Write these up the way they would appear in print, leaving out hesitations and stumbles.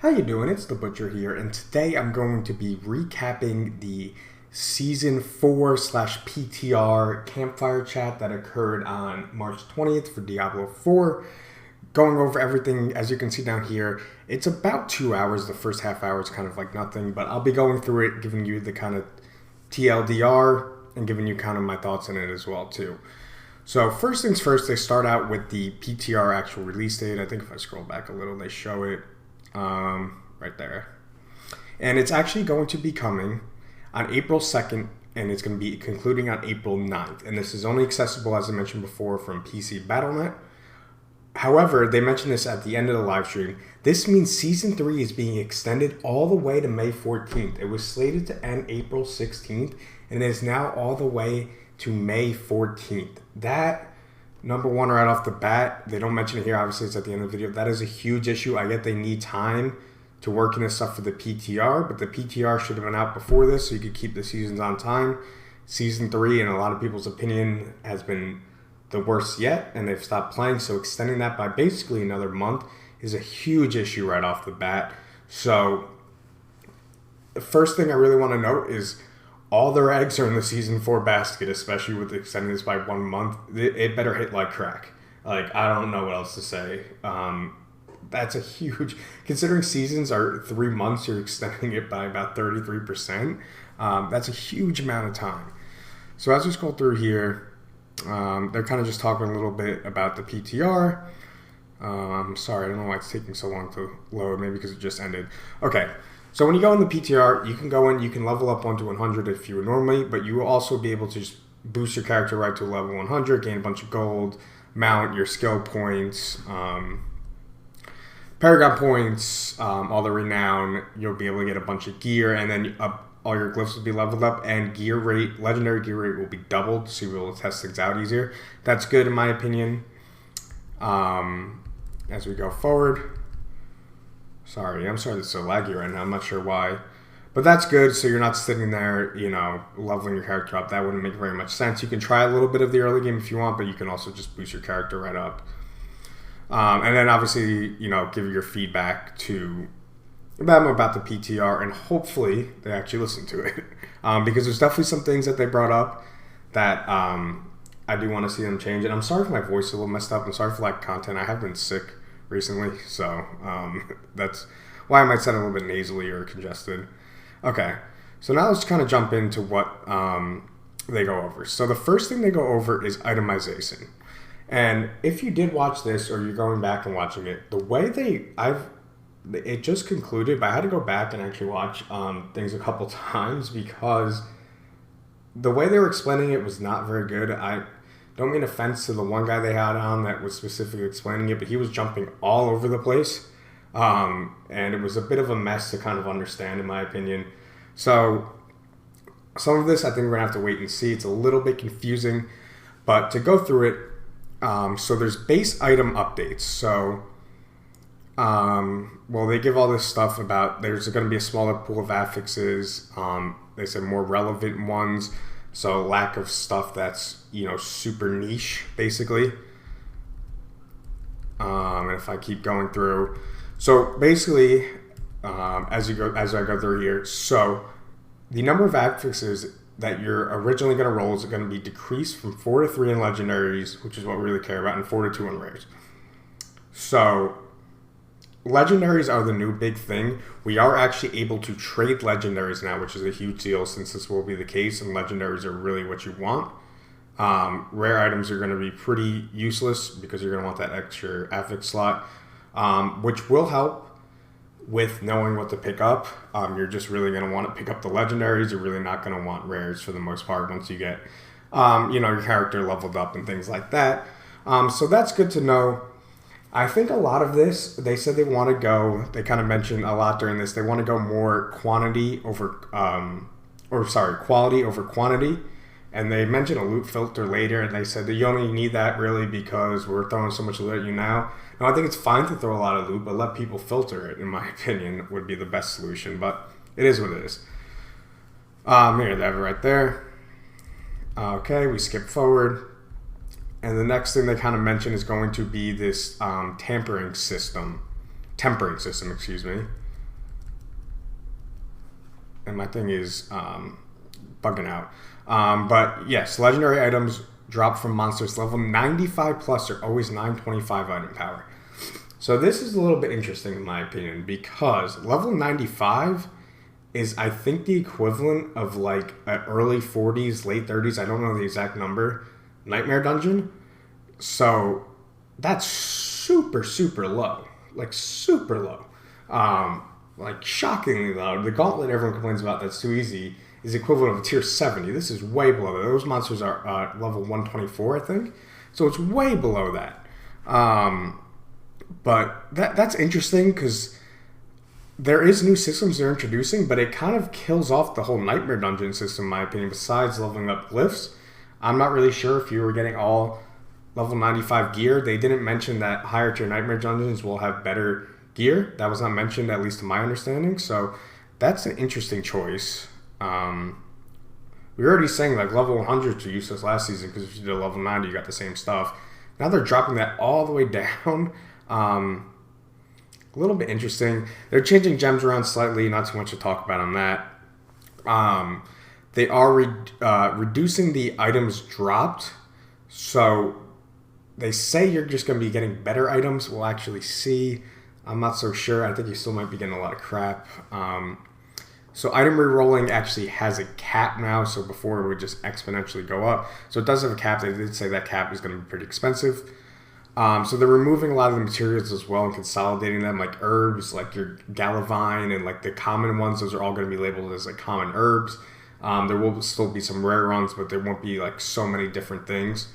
How you doing? It's the Butcher here, and today I'm going to be recapping the Season 4/PTR Campfire chat that occurred on March 20th for Diablo 4. Going over everything, as you can see down here, it's about 2 hours. The first half hour is kind of like nothing, but I'll be going through it, giving you the kind of TLDR, and giving you kind of my thoughts on it as well, too. So first things first, they start out with the PTR actual release date. I think if I scroll back a little, they show it right there. And it's actually going to be coming on April 2nd, and it's going to be concluding on April 9th. And this is only accessible, as I mentioned before, from PC Battle.net. However, they mentioned this at the end of the live stream. This means Season 3 is being extended all the way to May 14th. It was slated to end April 16th, and it is now all the way to May 14th. That, number one, right off the bat, they don't mention it here, obviously it's at the end of the video, that is a huge issue. I get they need time to work in this stuff for the PTR, but the PTR should have been out before this so you could keep the seasons on time. Season 3, in a lot of people's opinion, has been the worst yet, and they've stopped playing, so extending that by basically another month is a huge issue right off the bat. So the first thing I really want to note is all their eggs are in the Season 4 basket, especially with extending this by 1 month. It better hit like crack. Like, I don't know what else to say. That's a huge... Considering seasons are 3 months, you're extending it by about 33%. That's a huge amount of time. So as we scroll through here, they're kind of just talking a little bit about the PTR. Sorry, I don't know why it's taking so long to load. Maybe because it just ended. Okay. So when you go in the PTR, you can go in, you can level up 1 to 100 if you would normally, but you will also be able to just boost your character right to level 100, gain a bunch of gold, mount your skill points, paragon points, all the renown. You'll be able to get a bunch of gear, and then all your glyphs will be leveled up, and gear rate, legendary gear rate will be doubled, so you'll be able to test things out easier. That's good in my opinion. As we go forward. I'm sorry it's so laggy right now. I'm not sure why. But that's good, so you're not sitting there, leveling your character up. That wouldn't make very much sense. You can try a little bit of the early game if you want, but you can also just boost your character right up. And then obviously, give your feedback to them about the PTR, and hopefully they actually listen to it. Because there's definitely some things that they brought up that I do want to see them change. And I'm sorry if my voice is a little messed up. I'm sorry for content. I have been sick recently, so that's why I might sound a little bit nasally or congested. Okay, so now let's kind of jump into what they go over. So the first thing they go over is itemization. And if you did watch this, or you're going back and watching it, the way it just concluded, but I had to go back and actually watch things a couple times because the way they were explaining it was not very good. I don't mean offense to the one guy they had on that was specifically explaining it, but he was jumping all over the place. And it was a bit of a mess to kind of understand, in my opinion. So some of this, I think we're going to have to wait and see. It's a little bit confusing, but to go through it, so there's base item updates. So, they give all this stuff about there's going to be a smaller pool of affixes. They said more relevant ones. So lack of stuff that's, super niche, basically. And if I keep going through. So basically, as I go through here, so the number of affixes that you're originally going to roll is going to be decreased from 4 to 3 in legendaries, which is what we really care about, and 4 to 2 in rares. So legendaries are the new big thing. We are actually able to trade legendaries now, which is a huge deal since this will be the case, and legendaries are really what you want. Rare items are going to be pretty useless because you're going to want that extra affix slot, which will help with knowing what to pick up. You're just really going to want to pick up the legendaries. You're really not going to want rares for the most part once you get, your character leveled up and things like that. So that's good to know. I think a lot of this, they said they want to go, they kind of mentioned a lot during this, they want to go more quality over quantity. And they mentioned a loot filter later, and they said that you only need that really because we're throwing so much loot at you now. Now, I think it's fine to throw a lot of loot, but let people filter it, in my opinion, would be the best solution. But it is what it is. Here, they have it right there. Okay, we skip forward. And the next thing they kind of mention is going to be this tempering system, excuse me. and my thing is bugging out. But yes, legendary items drop from monsters level 95 plus are always 925 item power. So this is a little bit interesting in my opinion because level 95 is, I think, the equivalent of like an early 40s, late 30s, I don't know the exact number, Nightmare Dungeon. So that's super, super low. Like super low. Like shockingly low. The gauntlet everyone complains about that's too easy is equivalent of tier 70. This is way below that. Those monsters are level 124, I think. So it's way below that. But that's interesting because there is new systems they're introducing, but it kind of kills off the whole Nightmare Dungeon system, in my opinion, besides leveling up glyphs. I'm not really sure if you were getting all level 95 gear. They didn't mention that higher tier Nightmare Dungeons will have better gear. That was not mentioned, at least to my understanding. So that's an interesting choice. We were already saying like level 100s were useless last season because if you did a level 90, you got the same stuff. Now they're dropping that all the way down. A little bit interesting. They're changing gems around slightly. Not too much to talk about on that. They are reducing the items dropped. So they say you're just going to be getting better items. We'll actually see. I'm not so sure. I think you still might be getting a lot of crap. So item rerolling actually has a cap now. So before it would just exponentially go up. So it does have a cap. They did say that cap is going to be pretty expensive. So they're removing a lot of the materials as well and consolidating them, like herbs, like your Galavine and like the common ones. Those are all going to be labeled as like common herbs. There will still be some rare ones, but there won't be like so many different things.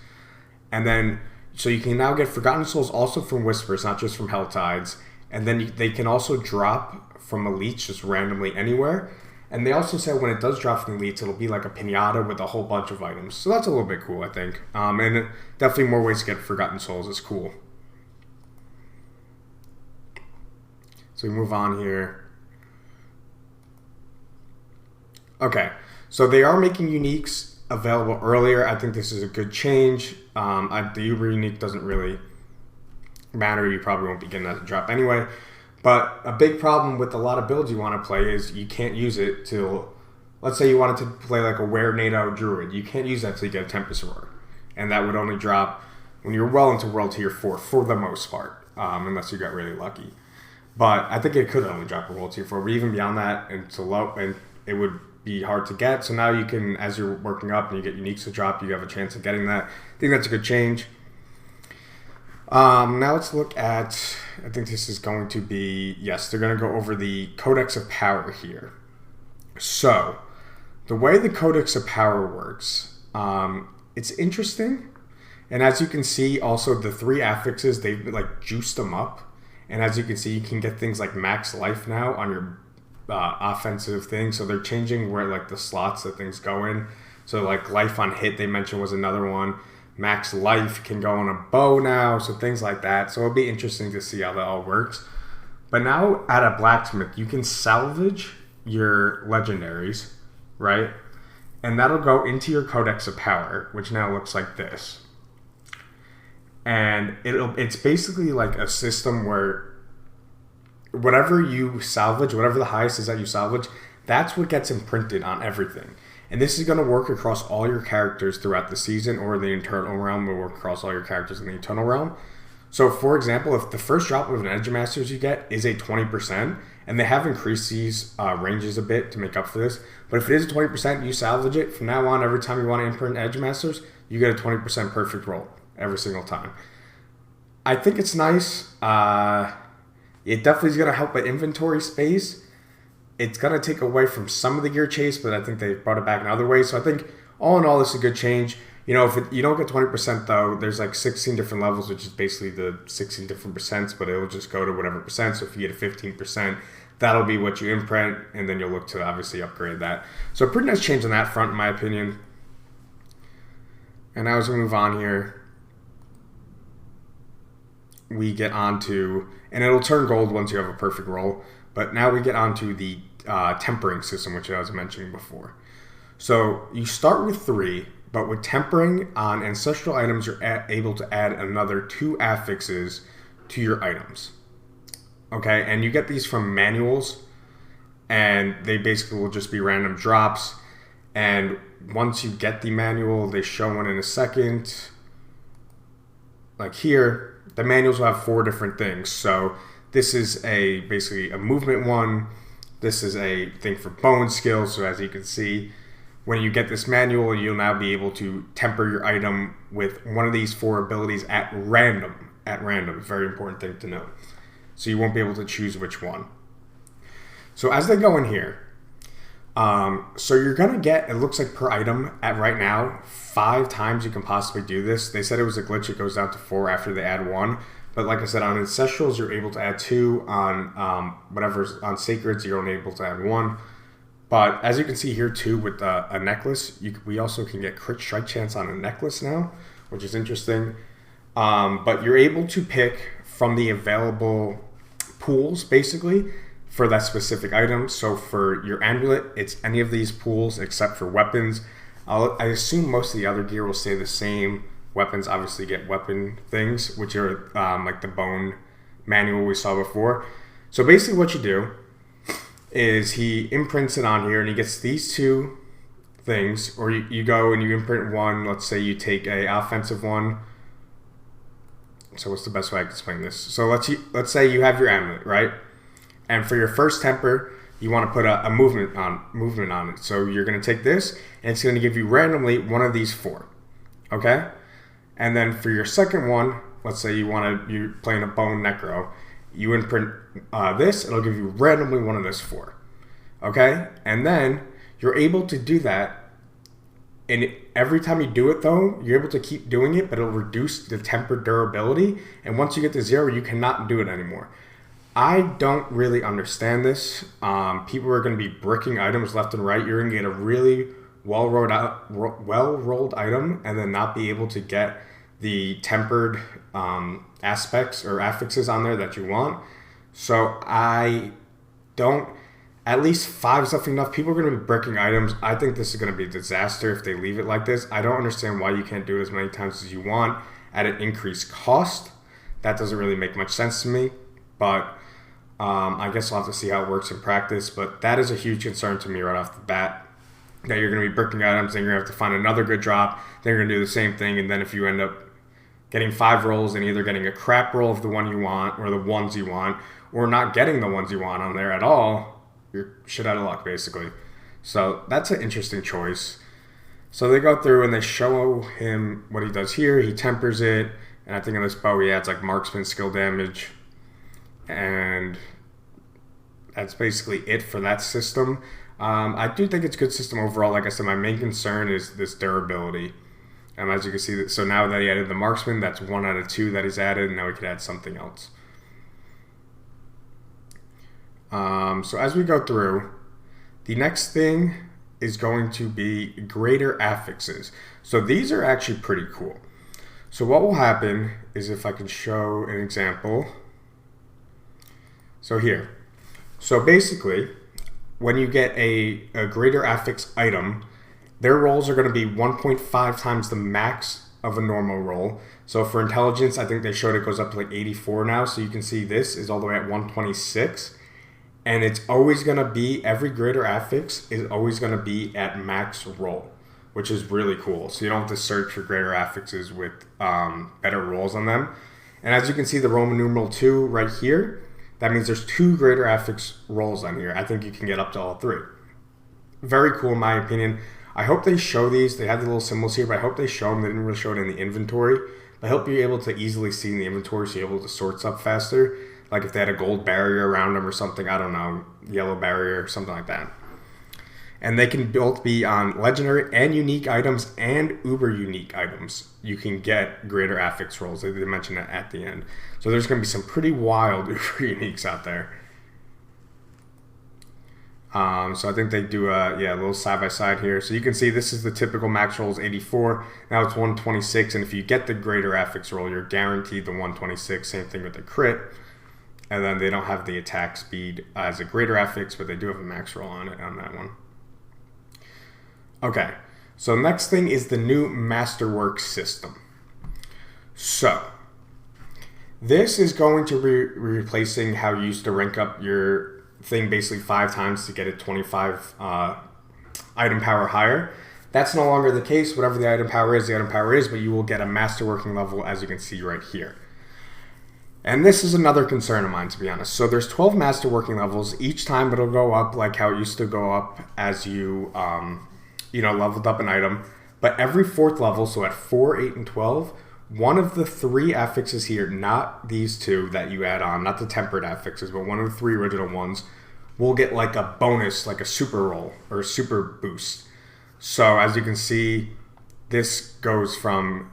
And then, so you can now get Forgotten Souls also from Whispers, not just from Helltides. And then they can also drop from elites just randomly anywhere. And they also said when it does drop from elites, it'll be like a pinata with a whole bunch of items. So that's a little bit cool, I think. And definitely more ways to get Forgotten Souls is cool. So we move on here. Okay, so they are making uniques available earlier. I think this is a good change. The Uber unique doesn't really matter. You probably won't be getting that to drop anyway. But a big problem with a lot of builds you want to play is you can't use it till, let's say you wanted to play like a Were NATO Druid. You can't use that till you get a Tempest Roar. And that would only drop when you're well into World Tier 4 for the most part, unless you got really lucky. But I think it could only drop a World Tier 4. But even beyond that, and it would be hard to get. So now you can, as you're working up and you get uniques to drop, you have a chance of getting that. I think that's a good change. Now let's look at, I think this is going to be, yes, they're going to go over the Codex of Power here. So, the way the Codex of Power works, it's interesting. And as you can see, also the 3 affixes, they've like juiced them up. And as you can see, you can get things like max life now on your offensive thing. So they're changing where like the slots that things go in. So like life on hit, they mentioned, was another one. Max life can go on a bow now, so things like that. So it'll be interesting to see how that all works. But now at a blacksmith, you can salvage your legendaries, right? And that'll go into your Codex of Power, which now looks like this. And it's basically like a system where whatever you salvage, whatever the highest is that you salvage, that's what gets imprinted on everything. And this is going to work across all your characters throughout the season, or the Eternal Realm will work across all your characters in the Eternal Realm. So, for example, if the first drop of an Edge Masters you get is a 20%, and they have increased these ranges a bit to make up for this, but if it is a 20%, you salvage it. From now on, every time you want to imprint Edge Masters, you get a 20% perfect roll every single time. I think it's nice. It definitely is going to help with inventory space. It's going to take away from some of the gear chase, but I think they brought it back in other ways. So I think all in all, this is a good change. You know, if you don't get 20% though, there's like 16 different levels, which is basically the 16 different percents, but it'll just go to whatever percent. So if you get a 15%, that'll be what you imprint, and then you'll look to obviously upgrade that. So a pretty nice change on that front, in my opinion. And now as we move on here, we get onto, and it'll turn gold once you have a perfect roll. But now we get onto the tempering system, which I was mentioning before. So you start with 3, but with tempering on ancestral items, you're able to add another 2 affixes to your items. Okay, and you get these from manuals. and they basically will just be random drops. And once you get the manual, they show one in a second. Like here, the manuals will have 4 different things. So this is basically a movement one. This is a thing for bone skills. So as you can see, when you get this manual, you'll now be able to temper your item with one of these 4 abilities at random. At random, very important thing to note. So you won't be able to choose which one. So as they go in here, so you're gonna get, it looks like per item at right now, 5 times you can possibly do this. They said it was a glitch, it goes down to 4 after they add 1. But like I said, on Ancestrals, you're able to add 2. On on Sacreds, you're only able to add 1. But as you can see here too, with a necklace, we also can get crit strike chance on a necklace now, which is interesting. But you're able to pick from the available pools, basically, for that specific item. So for your amulet, it's any of these pools except for weapons. I assume most of the other gear will stay the same. Weapons obviously get weapon things, which are like the bone manual we saw before. So basically what you do is he imprints it on here and he gets these 2 things, or you go and you imprint one. Let's say you take a offensive one. So what's the best way I can explain this? So let's say you have your amulet, right? And for your first temper, you want to put a movement on it. So you're going to take this, and it's going to give you randomly one of these 4. Okay? And then for your second one, let's say you're playing a bone necro, you imprint this, it'll give you randomly one of this 4. Okay? And then you're able to do that, and every time you do it though, you're able to keep doing it, but it'll reduce the temper durability, and once you get to 0, you cannot do it anymore. I don't really understand this. People are going to be bricking items left and right. You're going to get a really well-rolled item and then not be able to get the tempered aspects or affixes on there that you want. So I don't, at least 5 is enough. People are going to be bricking items. I think this is going to be a disaster if they leave it like this. I don't understand why you can't do it as many times as you want at an increased cost. That doesn't really make much sense to me. But I guess I'll have to see how it works in practice. But that is a huge concern to me right off the bat. That you're going to be bricking items, then you're going to have to find another good drop. Then you're going to do the same thing. And then if you end up getting 5 rolls and either getting a crap roll of the one you want or the ones you want, or not getting the ones you want on there at all, you're shit out of luck, basically. So that's an interesting choice. So they go through and they show him what he does here. He tempers it. And I think on this bow he adds like marksman skill damage. And that's basically it for that system. I do think it's a good system overall. Like I said, my main concern is this durability. As you can see, so now that he added the marksman, that's 1 out of 2 that he's added, and now we could add something else. So as we go through, the next thing is going to be greater affixes. So these are actually pretty cool. So what will happen is, if I can show an example. So here. So basically, when you get a greater affix item, their rolls are going to be 1.5 times the max of a normal roll. So for intelligence, I think they showed it goes up to like 84 now. So you can see this is all the way at 126. And it's always going to be, every greater affix is always going to be at max roll, which is really cool. So you don't have to search for greater affixes with better rolls on them. And as you can see, the Roman numeral 2 right here, that means there's 2 greater affix rolls on here. I think you can get up to all 3. Very cool in my opinion. I hope they show these. They have the little symbols here, but I hope they show them. They didn't really show it in the inventory. But I hope you're able to easily see in the inventory so you're able to sort stuff faster. Like if they had a gold barrier around them or something, I don't know, yellow barrier or something like that. And they can both be on legendary and unique items and uber unique items. You can get greater affix rolls. They mentioned that at the end. So there's going to be some pretty wild uber uniques out there. So I think they do a little side by side here. So you can see this is the typical max roll is 84. Now it's 126, and if you get the greater affix roll, you're guaranteed the 126. Same thing with the crit. And then they don't have the attack speed as a greater affix, but they do have a max roll on it on that one. Okay, so next thing is the new Masterwork system. So this is going to be replacing how you used to rank up your thing basically 5 times to get it 25 item power higher. That's no longer the case. Whatever the item power is, but you will get a masterworking level, as you can see right here. And this is another concern of mine, to be honest. So there's 12 masterworking levels. Each time it'll go up like how it used to go up as you, leveled up an item. But every 4th level, so at 4, 8, and 12, one of the 3 affixes here, not these 2 that you add on, not the tempered affixes, but one of the 3 original ones, will get like a bonus, like a super roll or a super boost. So as you can see, this goes from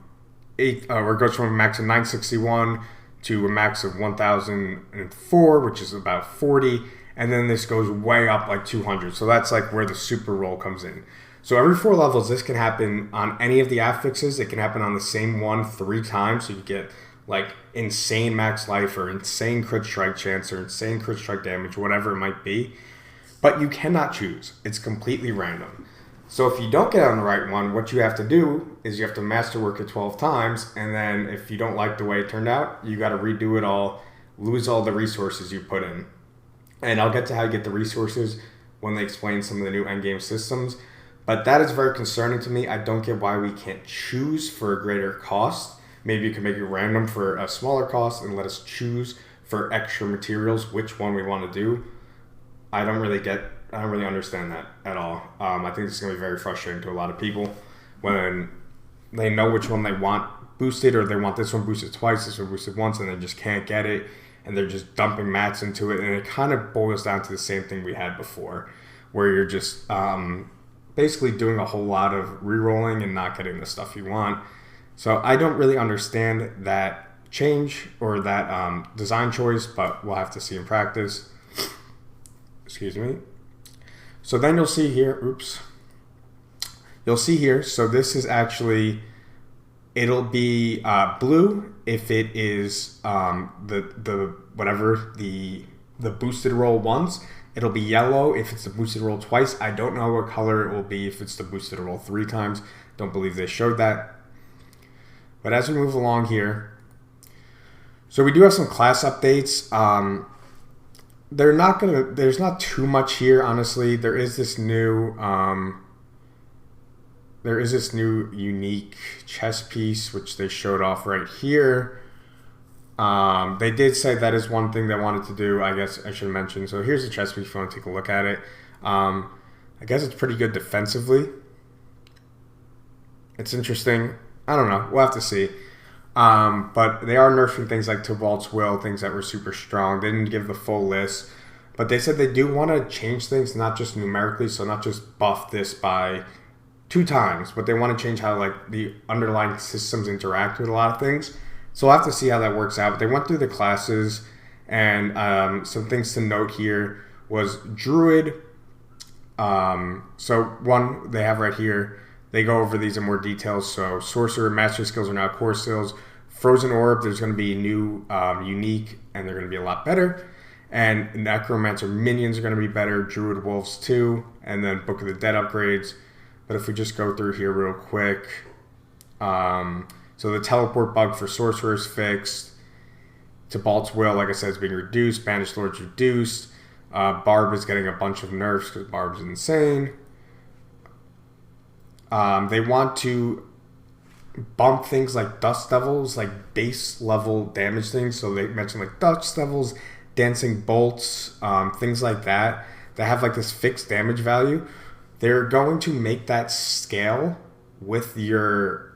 a max of 961 to a max of 1004, which is about 40, and then this goes way up like 200. So that's like where the super roll comes in. So every 4 levels, this can happen on any of the affixes. It can happen on the same one 3 times, so you get like insane max life or insane crit strike chance or insane crit strike damage, whatever it might be. But you cannot choose. It's completely random. So if you don't get on the right one, what you have to do is you have to masterwork it 12 times, and then if you don't like the way it turned out, you got to redo it all, lose all the resources you put in. And I'll get to how you get the resources when they explain some of the new endgame systems. But that is very concerning to me. I don't get why we can't choose for a greater cost. Maybe you can make it random for a smaller cost and let us choose for extra materials which one we want to do. I don't really understand that at all. I think this is going to be very frustrating to a lot of people when they know which one they want boosted, or they want this one boosted twice, this one boosted once, and they just can't get it, and they're just dumping mats into it, and it kind of boils down to the same thing we had before, where you're just basically doing a whole lot of rerolling and not getting the stuff you want. So I don't really understand that change or that design choice, but we'll have to see in practice. Excuse me. So then you'll see here, you'll see here, so this is actually, it'll be blue if it is the boosted roll once. It'll be yellow if it's the boosted roll twice. I don't know what color it will be if it's the boosted roll 3 times. Don't believe they showed that. But as we move along here, so we do have some class updates. There's not too much here, honestly. There is this new unique chess piece which they showed off right here. They did say that is one thing they wanted to do. I guess I should mention. So here's the chess piece if you want to take a look at it. I guess it's pretty good defensively. It's interesting. I don't know. We'll have to see. But they are nerfing things like Tybalt's Will, things that were super strong. They didn't give the full list. But they said they do want to change things, not just numerically, so not just buff this by 2 times, but they want to change how like the underlying systems interact with a lot of things. So we'll have to see how that works out. But they went through the classes, and some things to note here was Druid. So one they have right here. They go over these in more detail. So Sorcerer, Mastery skills are now core skills. Frozen Orb, there's going to be new, unique, and they're going to be a lot better. And Necromancer minions are going to be better. Druid Wolves too. And then Book of the Dead upgrades. But if we just go through here real quick. So the teleport bug for Sorcerers fixed. Tybalt's Will, like I said, is being reduced. Banished Lord's reduced. Barb is getting a bunch of nerfs because Barb's insane. They want to bump things like Dust Devils, like base level damage things. So they mentioned like Dust Devils, Dancing Bolts, things like that have like this fixed damage value. They're going to make that scale with your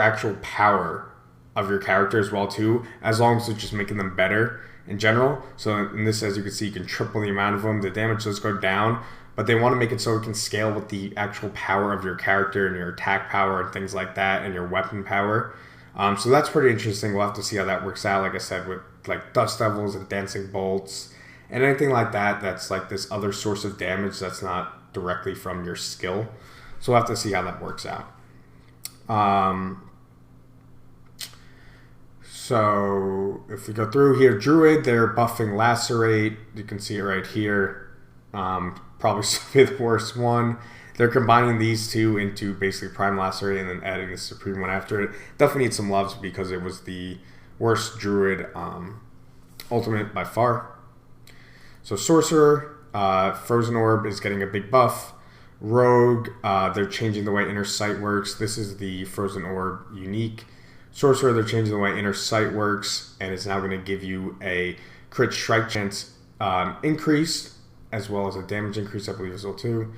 actual power of your character as well too, as long as it's just making them better in general. So in this, as you can see, you can triple the amount of them. The damage does go down, but they want to make it so it can scale with the actual power of your character and your attack power and things like that, and your weapon power. So that's pretty interesting. We'll have to see how that works out, like I said, with like Dust Devils and Dancing Bolts and anything like that that's like this other source of damage that's not directly from your skill. So we'll have to see how that works out. So if we go through here, Druid, they're buffing Lacerate. You can see it right here. Probably the worst one. They're combining these two into basically Prime Lacerate and then adding the Supreme one after it. Definitely needs some loves because it was the worst Druid ultimate by far. So Sorcerer, Frozen Orb is getting a big buff. Rogue, they're changing the way Inner Sight works. This is the Frozen Orb unique. Sorcerer, they're changing the way Inner Sight works, and it's now going to give you a crit strike chance increase, as well as a damage increase, I believe, as well, too.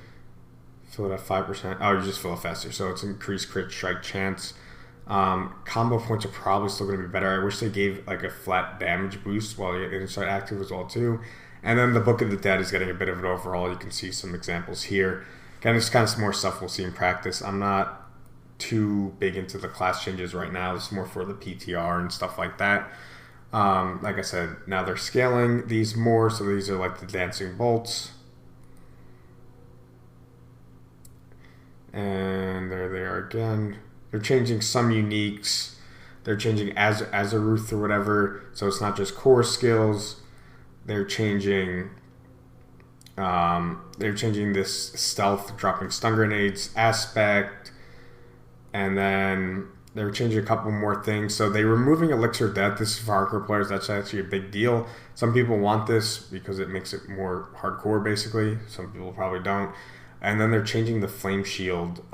Fill it at 5%. Oh, you just fill it faster. So it's increased crit strike chance. Combo points are probably still going to be better. I wish they gave like a flat damage boost while your Inner Sight active as well, too. And then the Book of the Dead is getting a bit of an overhaul. You can see some examples here. Again, there's kind of some more stuff we'll see in practice. I'm not too big into the class changes right now. It's more for the PTR and stuff like that. Like I said, now they're scaling these more, so these are like the dancing bolts. And there they are again. They're changing some uniques. They're changing Azaruth or whatever, so it's not just core skills. They're changing this stealth, dropping stun grenades aspect. And then they're changing a couple more things. So they're removing Elixir Death. This is for hardcore players. That's actually a big deal. Some people want this because it makes it more hardcore, basically. Some people probably don't. And then they're changing the Flame Shield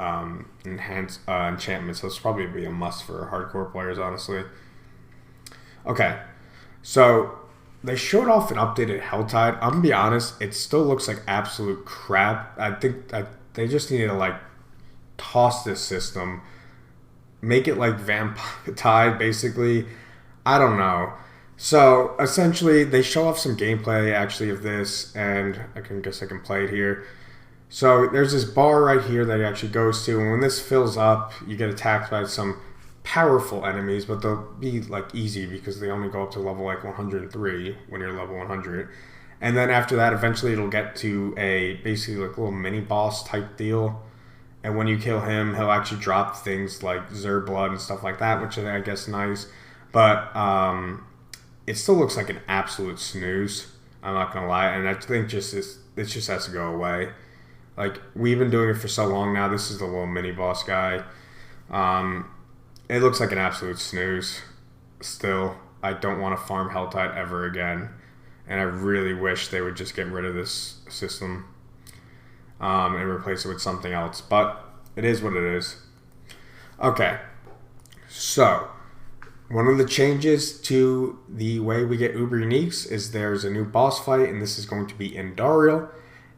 enchantment. So it's probably be a must for hardcore players, honestly. Okay. So they showed off an updated Helltide. I'm going to be honest. It still looks like absolute crap. I think they just need to, like, toss this system, make it like Vampire Tide, basically. I don't know. So essentially, they show off some gameplay actually of this, and I guess I can play it here. So there's this bar right here that it actually goes to, and when this fills up, you get attacked by some powerful enemies, but they'll be like easy because they only go up to level like 103 when you're level 100. And then after that, eventually it'll get to a basically like little mini boss type deal. And when you kill him, he'll actually drop things like Zer Blood and stuff like that, which is, I guess, nice. But it still looks like an absolute snooze. I'm not going to lie. And I think it just has to go away. Like, we've been doing it for so long now. This is the little mini-boss guy. It looks like an absolute snooze. Still, I don't want to farm Helltide ever again. And I really wish they would just get rid of this system. And replace it with something else. But it is what it is. Okay. So, one of the changes to the way we get Uber Uniques is there's a new boss fight, and this is going to be in Dariel.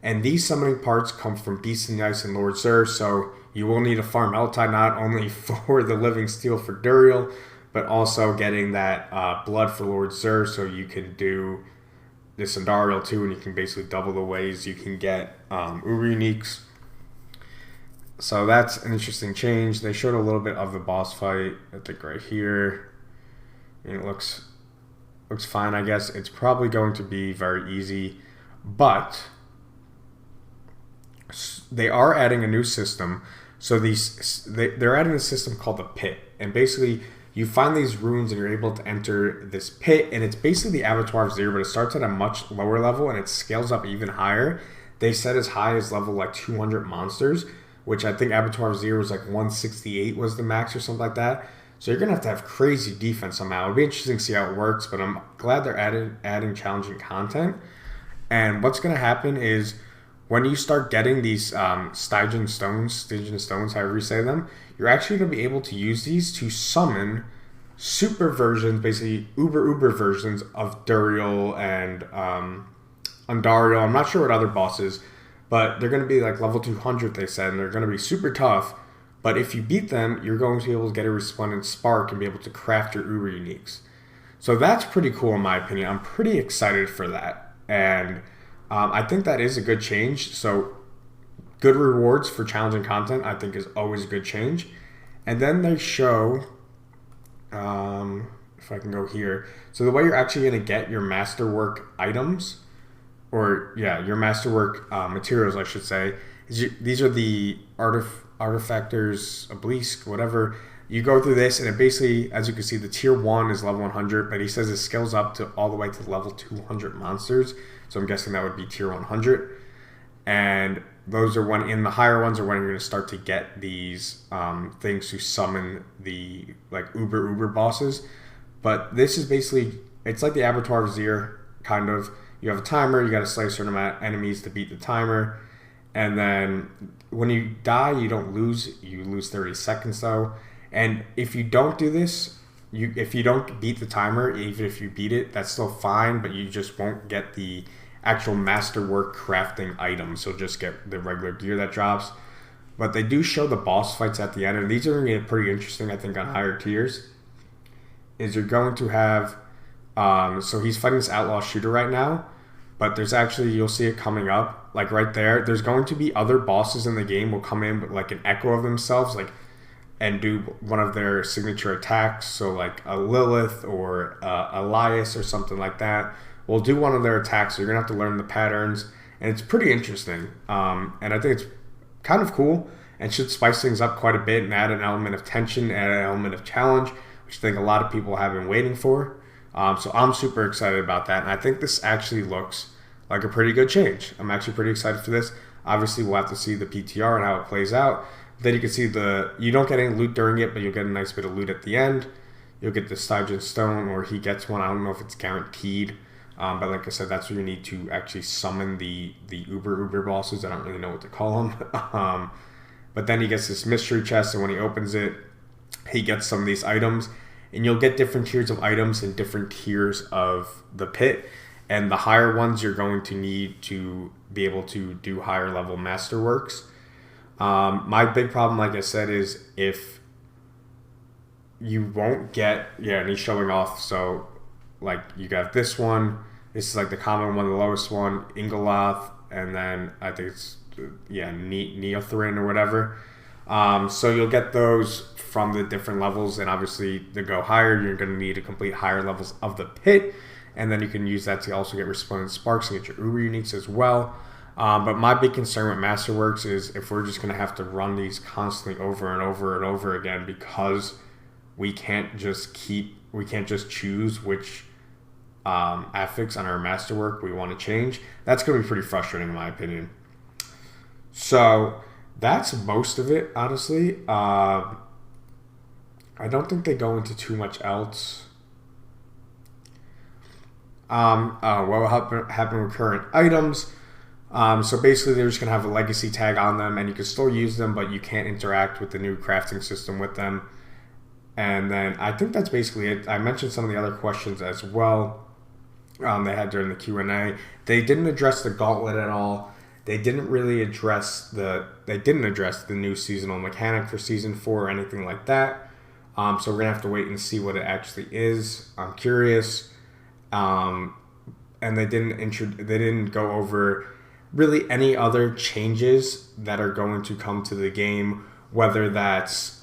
And these summoning parts come from Beast in the Ice and Lord Zer, so you will need to farm Helltide not only for the Living Steel for Dariel, but also getting that blood for Lord Zer, so you can do this in Dariel too, and you can basically double the ways you can get Uber Uniques. So that's an interesting change. They showed a little bit of the boss fight, I think right here. And it looks fine, I guess. It's probably going to be very easy, but they are adding a new system. So they're adding a system called the Pit, and basically you find these runes and you're able to enter this pit, and it's basically the Abattoir of Zero, but it starts at a much lower level and it scales up even higher. They set as high as level like 200 monsters, which I think Abattoir of Zero was like 168 was the max or something like that. So you're going to have crazy defense somehow. It'll be interesting to see how it works, but I'm glad they're adding challenging content. And what's going to happen is when you start getting these Stygian stones, however you say them, you're actually going to be able to use these to summon super versions, basically uber versions of Dariel and Andariel. I'm not sure what other bosses, but they're going to be like level 200, they said, and they're going to be super tough. But if you beat them, you're going to be able to get a Resplendent Spark and be able to craft your Uber Uniques. So that's pretty cool in my opinion. I'm pretty excited for that. And I think that is a good change. So good rewards for challenging content, I think, is always a good change. And then they show, if I can go here. So the way you're actually going to get your masterwork items, your masterwork materials, I should say, is these are the artifactors, obelisk, whatever. You go through this, and it basically, as you can see, the tier 1 is level 100, but he says it scales up to all the way to level 200 monsters. So I'm guessing that would be tier 100. And those are when, in the higher ones, are when you're going to start to get these things to summon the like uber bosses. But this is basically, it's like the Abattoir of Zir, kind of. you have a timer. You got to slay a certain amount of enemies to beat the timer. And then when you die, you don't lose. You lose 30 seconds though. And if you don't do this, if you don't beat the timer, even if you beat it, that's still fine. But you just won't get the actual masterwork crafting items. You'll just get the regular gear that drops. But they do show the boss fights at the end, and these are going to get pretty interesting, I think, on higher tiers. Is you're going to have, so he's fighting this outlaw shooter right now, but there's actually, you'll see it coming up, like right there. There's going to be other bosses in the game will come in with like an echo of themselves, like, and do one of their signature attacks. So like a Lilith or Elias or something like that will do one of their attacks. So you're gonna have to learn the patterns, and it's pretty interesting. And I think it's kind of cool and should spice things up quite a bit and add an element of tension, add an element of challenge, which I think a lot of people have been waiting for. So I'm super excited about that, and I think this actually looks like a pretty good change. I'm actually pretty excited for this. Obviously, we'll have to see the PTR and how it plays out. Then you can see you don't get any loot during it, but you'll get a nice bit of loot at the end. You'll get the Stygian Stone, or he gets one. I don't know if it's guaranteed. But like I said, that's where you need to actually summon the uber bosses. I don't really know what to call them. But then he gets this mystery chest, and when he opens it, he gets some of these items. And you'll get different tiers of items and different tiers of the pit. And the higher ones, you're going to need to be able to do higher level masterworks. My big problem, like I said, is if you won't get, and he's showing off, so like you got this one, this is like the common one, the lowest one, Ingoloth, and then I think it's Neothrin or whatever. So you'll get those from the different levels, and obviously to go higher, you're going to need to complete higher levels of the pit, and then you can use that to also get Resplendent Sparks and get your Uber Uniques as well. But my big concern with Masterworks is if we're just going to have to run these constantly over and over and over again, because we can't just choose which affix on our Masterwork we want to change. That's going to be pretty frustrating in my opinion. So that's most of it, honestly. I don't think they go into too much else. What will happen with current items? So basically they're just going to have a legacy tag on them, and you can still use them, but you can't interact with the new crafting system with them. And then I think that's basically it. I mentioned some of the other questions as well they had during the Q&A. They didn't address the gauntlet at all. They didn't really address the new seasonal mechanic for Season 4 or anything like that. So we're going to have to wait and see what it actually is. I'm curious. And they didn't go over really any other changes that are going to come to the game, whether that's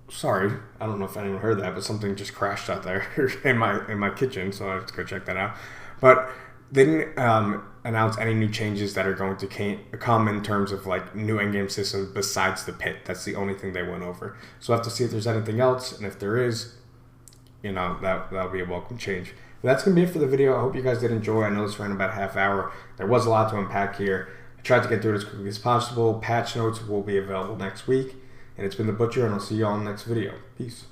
sorry, I don't know if anyone heard that, but something just crashed out there in my kitchen, so I have to go check that out. But they didn't announce any new changes that are going to come in terms of like new endgame systems besides the pit. That's the only thing they went over. So we'll have to see if there's anything else, and if there is, that'll be a welcome change. But that's going to be it for the video. I hope you guys did enjoy. I know this ran about a half hour. There was a lot to unpack here. I tried to get through it as quickly as possible. Patch notes will be available next week. And it's been The Butcher, and I'll see you all in the next video. Peace.